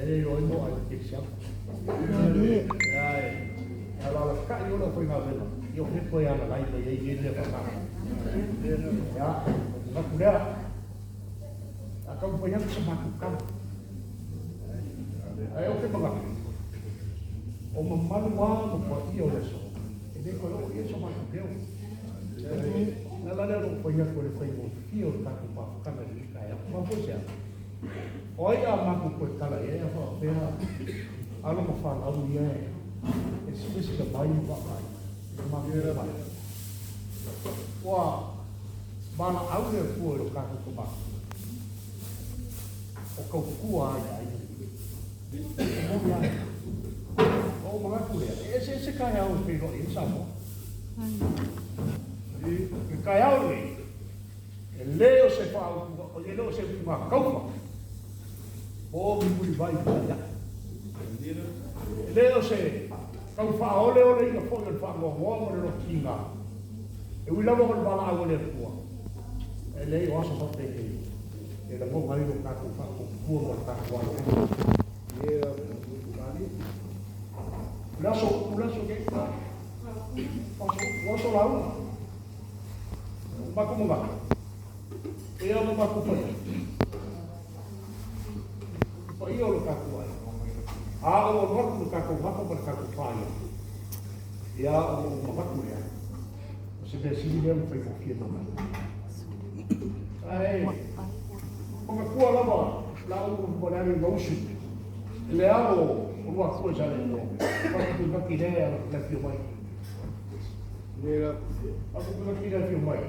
E o mo ai ke sia. Ai. Ala la ka yo lo foi na vela. Yo fui foi ala lai le ye le pa. Ya, na kura. Akau foi yang semakukan. Ai o ke pa. O mamalu wa mo pa io le so. E de ko lo ye so ma ke. Na la le foi ya ko le foi mo. Io ta ko pa kana ni ka ya. Ma po sia. Oi a maku ko kala e fa pera alo mo fa au ye e spesi ka bai ba ai ma era ba wa bana au le fu lo ka ko ba o ko ku ai ai mo ya o ma ku le e se ka ya o pe ro in sa mo e ka ya o le leo se fa o leo se ma ko o mi puli vai ya leo se kau fa ole ole ka fo le fa mo mo le kinga e wi lavo le bala ole ko e le o so te e la mo mai lo ka ko fa ko mo ka ko e mani la so ke o so la ma como va e eu não vou fazer io lo capo ai. O lo capo per capo fai. Ya o maku ya. Se be si dia mo fai fofia no. Ai. Como ku ala ba, la o bolari goshi. Le alo o lo aku ja le no. Quando tu vai querer la fio mai. Nera, aku tu vai querer fio mai.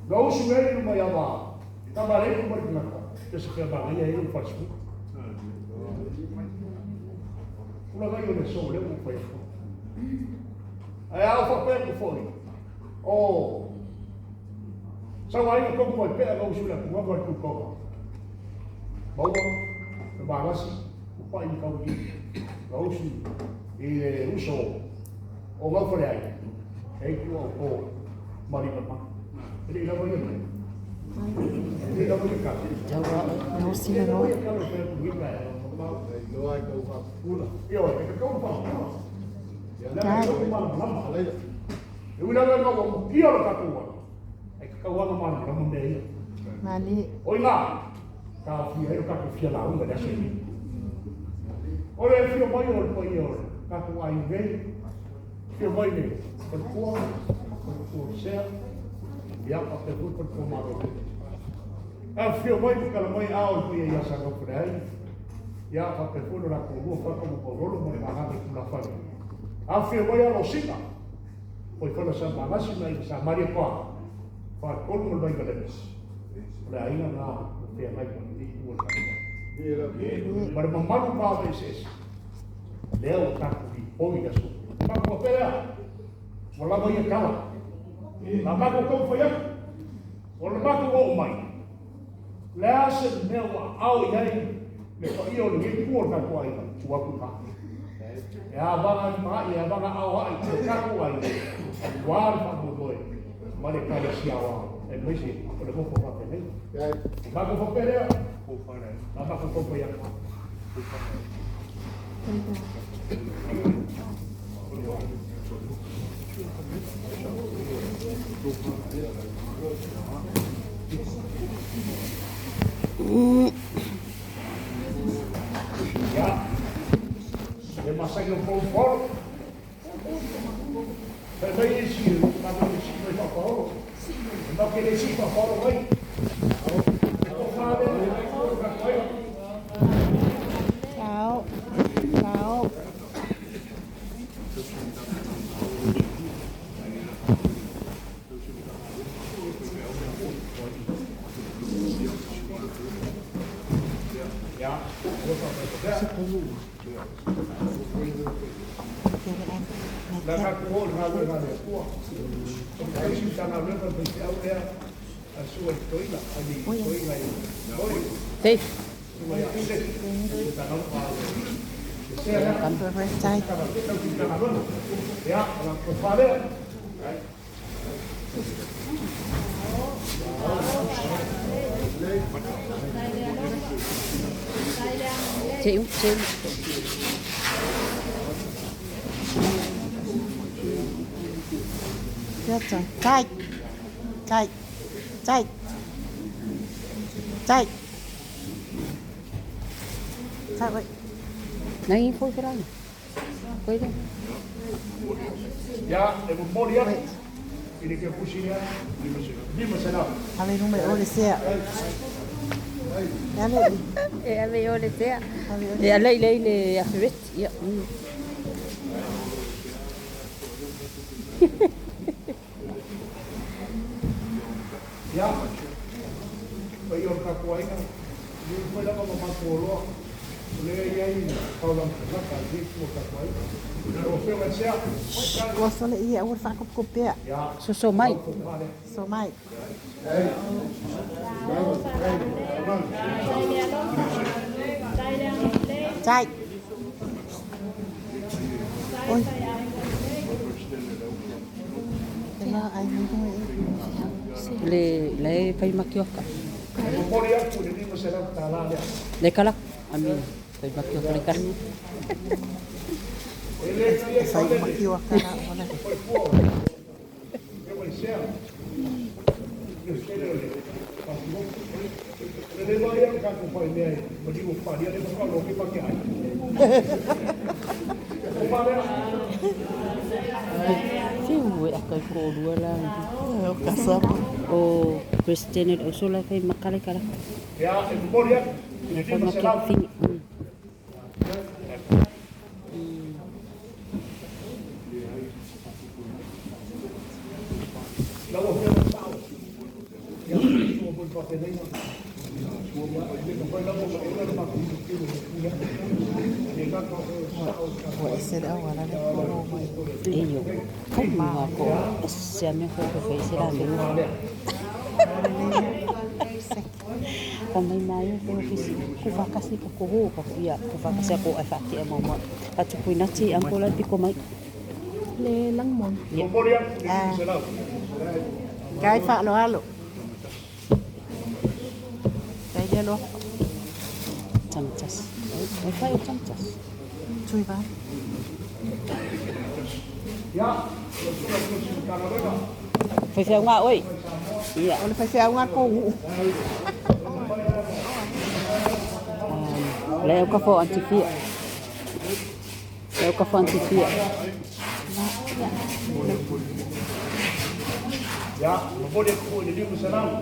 Goshi me no mai aba. Trabalhei com o Marco. Que se quer barriga aí no Facebook. Una vai io ne so, le un po' fa per fuori. Oh. Sa vai ko ko pe ga usula ko ga ku ko. Bawa ke bagasi, ku pa ni ka wi. Ga usu e uso. O ga fore ai. E ku o mari pa. Ele la voglio bene. Ele la voglio ka. Jawa no sino. Io ho che come fa? E una volta che io lo capo, e che cavolo mano non me. Mali. Oi là, ca fiero capo fiala un adesso. Ora fio poi io, capo ai vei. Fio poi ne, per cuore, per ser, via per tutto per comando. Fio poi che la mia auto ia sa no frei. Ya fa pe fulo la ko fa como ko rolo mo ma ha ku la fa a fi mo ya lo sika poi fa la sa ma si mai sa maria ko fa ko mo vai gale la ina na pe mai ko ni ku la mar ma ma pa veces leo ta ku poi da su ma ko pera mo la voy a cala la ma ko fa ya o la ma ko o mai la se me wa au ya me ko io le ku ka ko ai ku aku ka ya banga ma ya banga au ai ku ka ko ai war pa mo boy male ka le sia wa e me si ko le ko fa pe ne ba ko fa pe le ko fa ne ba ko ko ya ko fa Ya, le massaggio un po' un po'. Per me il cibo, ma non il cibo è poco. Ma che le cibo poco poi. Ciao. Ciao. Ja, la capo la aveva le qua. E ci stanno avendo per il a sua storia, a di storia. Đây. Ma ya, sì. Stanno parlando. Cảm ơn anh trai. Ya, la profale. Đây Chị cũng chị. Chết rồi. Chạy. Chạy. Chạy. Chạy. Chạy vậy. Này phôi cái đó. Quay đây. Ya, mau lihat ini ke pusingnya di masalah. Kali nung may ulit siya. Yan eh. Em yêu đấy thế ạ. Kali ulit. Để lấy để biết. Dạ. Ya, bayon kakuai kan, di pada kalau makolo, boleh ya ini kalau nak kaji mau kakuai, kalau saya siap, Gusto na iya. Ulit sa kup ya. ya, Susu mai. So may. Chạy. Ôi. Thế là anh mới không nghĩ. Le fai makioka. mau lihat pun ini masalah tanah ya. Le kalak. Amin. Fai makioka le kan. Say makiwak ka na. Wala. Yo siap. Ele vai yang kaku pai ni, bagi upah dia dia kalau logi pakai air. Siu akai ko dua lang. Kasap. Oh, Christian itu usul fai makale kala. Ya, mau lihat ini Fai masalah. makiok fini. Lalu dia tahu. Yang itu pun pakai ni. Wala sila. Wala na puro may. Iyo. Kung mga ko, siya niya ko fai sila dulu. Kung may mayo ko ofisi ku vakasi ko ko ya ku vakasi ako ay fati mo mo. Patu ku nati ang ko lati ko mai. Le lang mo. Ya. Mau lihat ini masalah. Cái phạ nó alo. Cái dia lo. Chamchas. Ay fai chamchas. Chui ba. Ya, sudah kalau mereka. Fai fai nga oi. Iya. Wala phải xeo nga ko. Leo ka fo antifia. Leo ka fo antifia. Ya, mau lihat pun ini masalah.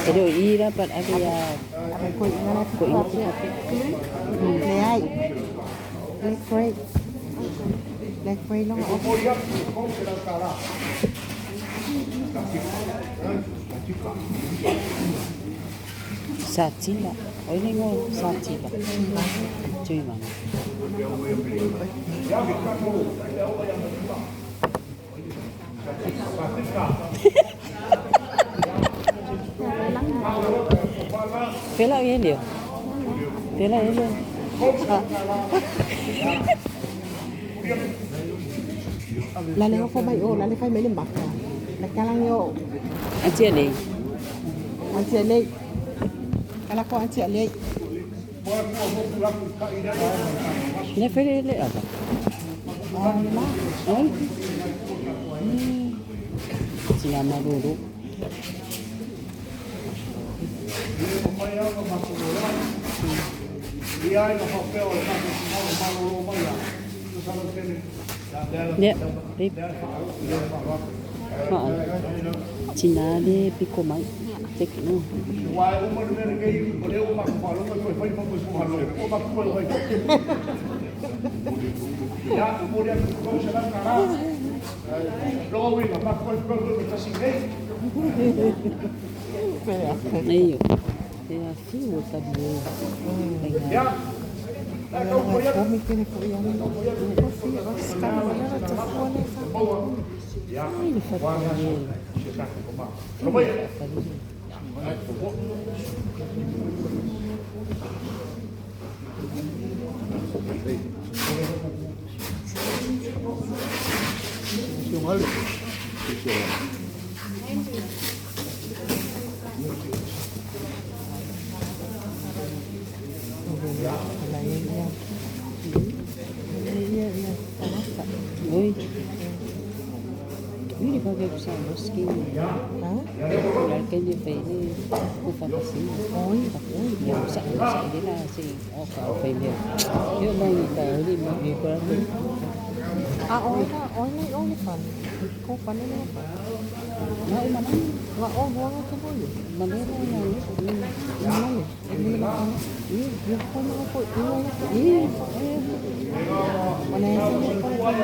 Jadi ira dapat ada ya Abay ko ina na ko ingat ko. Lay. Like free. Like free lang ako. Mau lihat kau sedang kalah. Satila. Oi ni mo satila. Cui mana? Ya, kita tahu. Ada orang yang berubah. Pela ele. Pela ele. Lali ako may o. Lali kay may limbak ka. Nagkalang yo. Anti ele. Anti alay. Kala ko anti alay. Ne pela ele apa? Wala. Oi. Sinama dulu. Dia yang papel satu semua malu ya. Itu sama sekali. Ya, rip. Cina de pico mai. Tek no. Wah, umur ni kaya boleh umak malu kau pergi mampu semua malu. Umak kau pergi. Ya, kemudian kau sedang kalah. Lowin, mak kau pergi kita singgah. Ayo. Ya, fio tadi. Ya. Kau boleh. Kami kini ko yan. Sekarang wala na tafuan na sa. Ya. Ini Warna fadi. susah rumah. Rumah ya. Fadi. Mole. Oi. Ini pakai besar meski. Kalau kayaknya ini bukan meski. Oi, ya besar ini lah sih. Oh kalau kayaknya, dia lagi tahu ni mungkin kurang. Oli pan. Kau pan ini apa? Mau mana? Nggak buang itu boleh. Mana yang Mana ni? Ini apa? Ini pan apa? ini? Mana yang sini pan ay.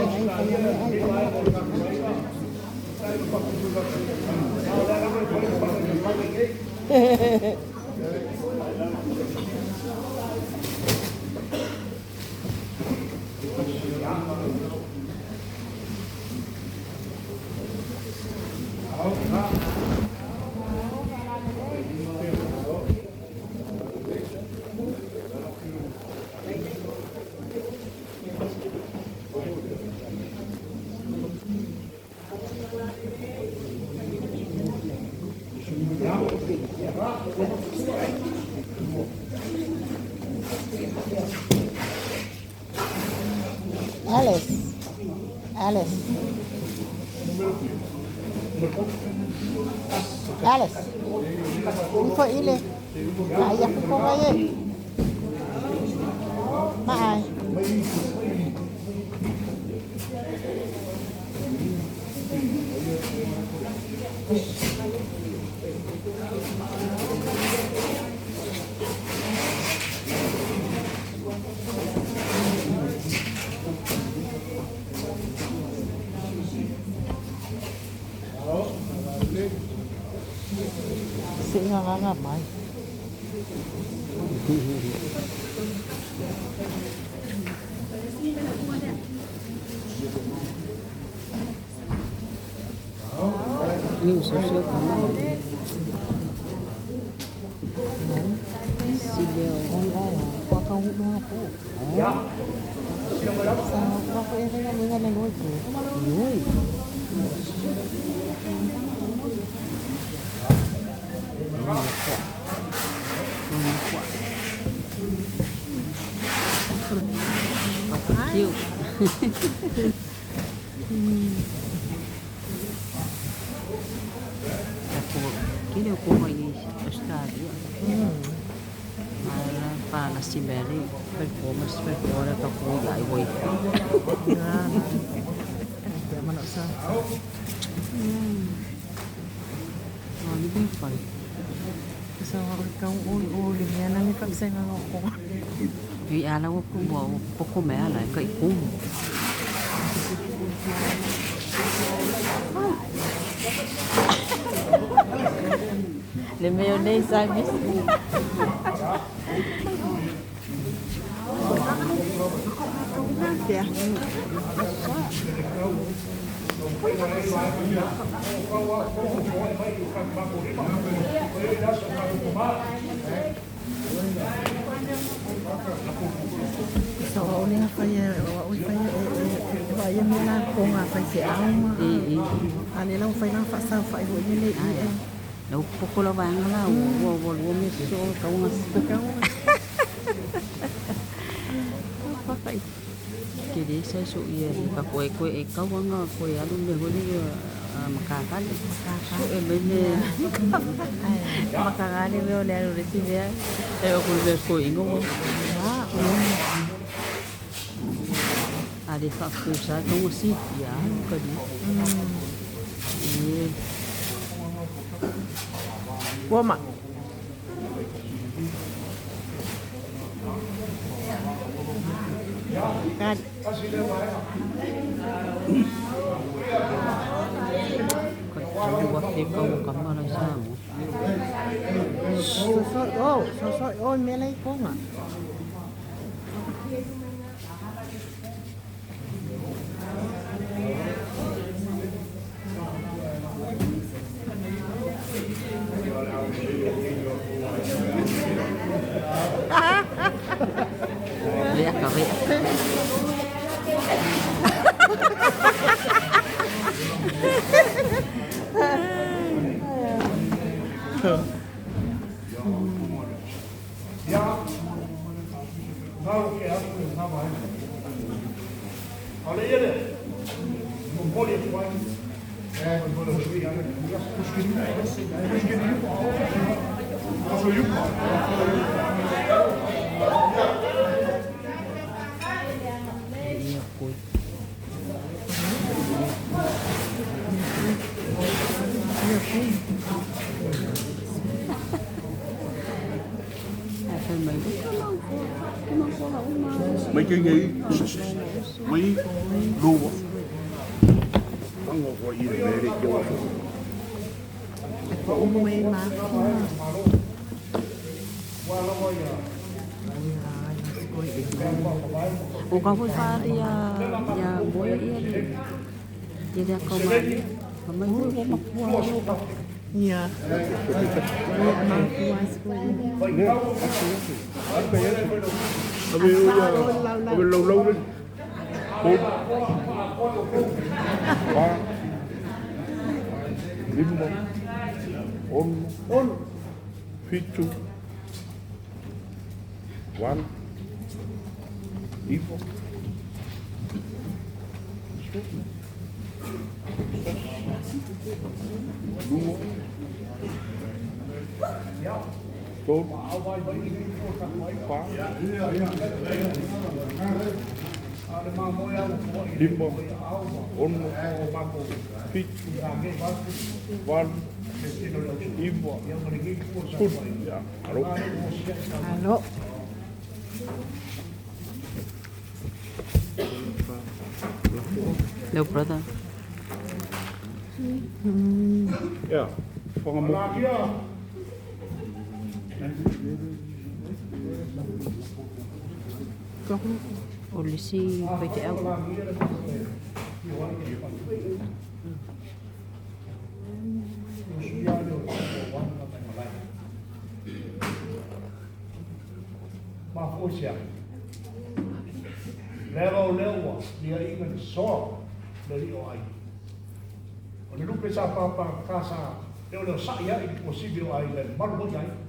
Alice. Iko ile. Ayah ko kaya. Maay. Nga may. Ini usus kamu. Sila Kau ako. Sa ako yung mga nanood ko. Yun. Cute. Kini ko may Australia. Para si Mary performance ako ay boy. Kaya manok sa. Ano ba pa? Sa kang uli niya nang ipagsa nga ako. Vì à lâu cô mẹ lại cậy cung Le mayonnaise sabi. Ya. So uli nga kaya mo na ko nga kay si Alma. Ani lang fay na fa fay ho ni đâu cô la vàng là wo mi so kau ngas kau apa kai kiri saya su ye ka kue kau nga kue alu me ho ni makakan em bene makakali mo le alo recibe ko ver ko ingo ada tak kusa kau si ya kadi Wama. Kan. Kau buat kau kamera sama. Sosok melay ko nga. Lihat kau. ngau ke aku ngau mai ole ele mo poli kwa mo lo sui ana aso yuko mấy cái nghĩ mấy luôn ăn ngọt gọi gì để đi vô Có umuwi ma. Bukan pun dia ya boy dia ni. Jadi aku mama itu mak buah. Iya. Iya, emang puas gue. Tapi lâu lâu lên 4 3 5 on 7 1 Ivo Dua Tốt Phá Lima On Fit Van Ivo Put Ya Halo Halo. Đâu brother. Ya Pengamuk Polisi PTL. Mafusia. Lewa dia ingin so dari OI. Kalau lu pesa apa kasa, dia udah saya ini posibil OI dan malu jadi.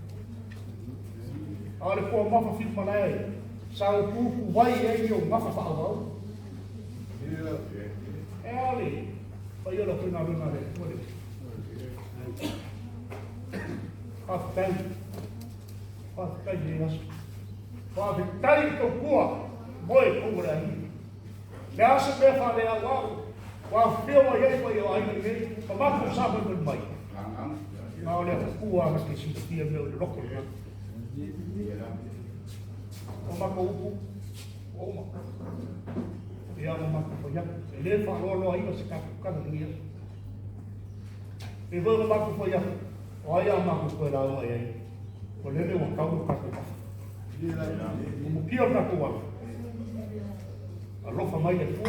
Ada kau maaf fit malai, sau kuku wai yo maaf apa awal. Ali, payo lo kena ada, boleh. Pakai jelas. Pakai tarik ke gua, boy kau berani. Dah sebab ada awal. Wa feel wa yai wa yo ai ni pa ma ko sa ba mai ma ole ku wa ke si ti me o lo ko na o ma ko ku o ma ya ma ko ya le fa lo ai ba se ka ni e vo ma ko ya o ya ma ko la o ai ko le de wa ka ko ka mo pio na ko wa a lo fa mai e fu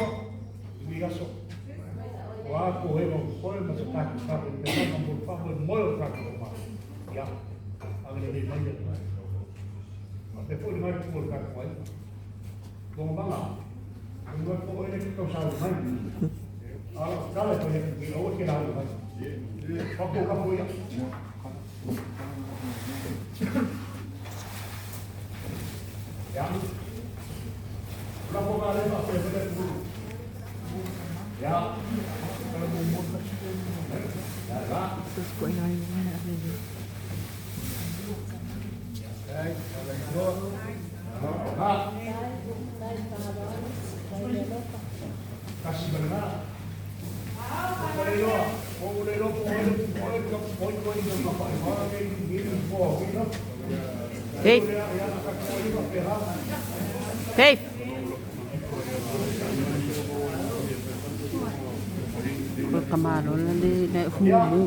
mi gaso Aku hero foi mas tak tak dengan nombor favor moyo tak rumah. Ya. Agak lebih banyak. Tapi pun dengan pun tak kuat. Kau mana? Kau kau ini kau salah mana? Kalau kau yang di awal kita lalu kan. Waktu kamu ya. Ya. Berapa kali pak saya dulu? Ya. Terus kok ini mana ni? Kasih benar. Hey. Hey. Kamalo na di na humumu.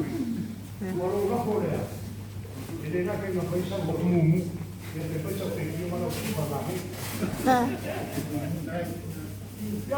Ya,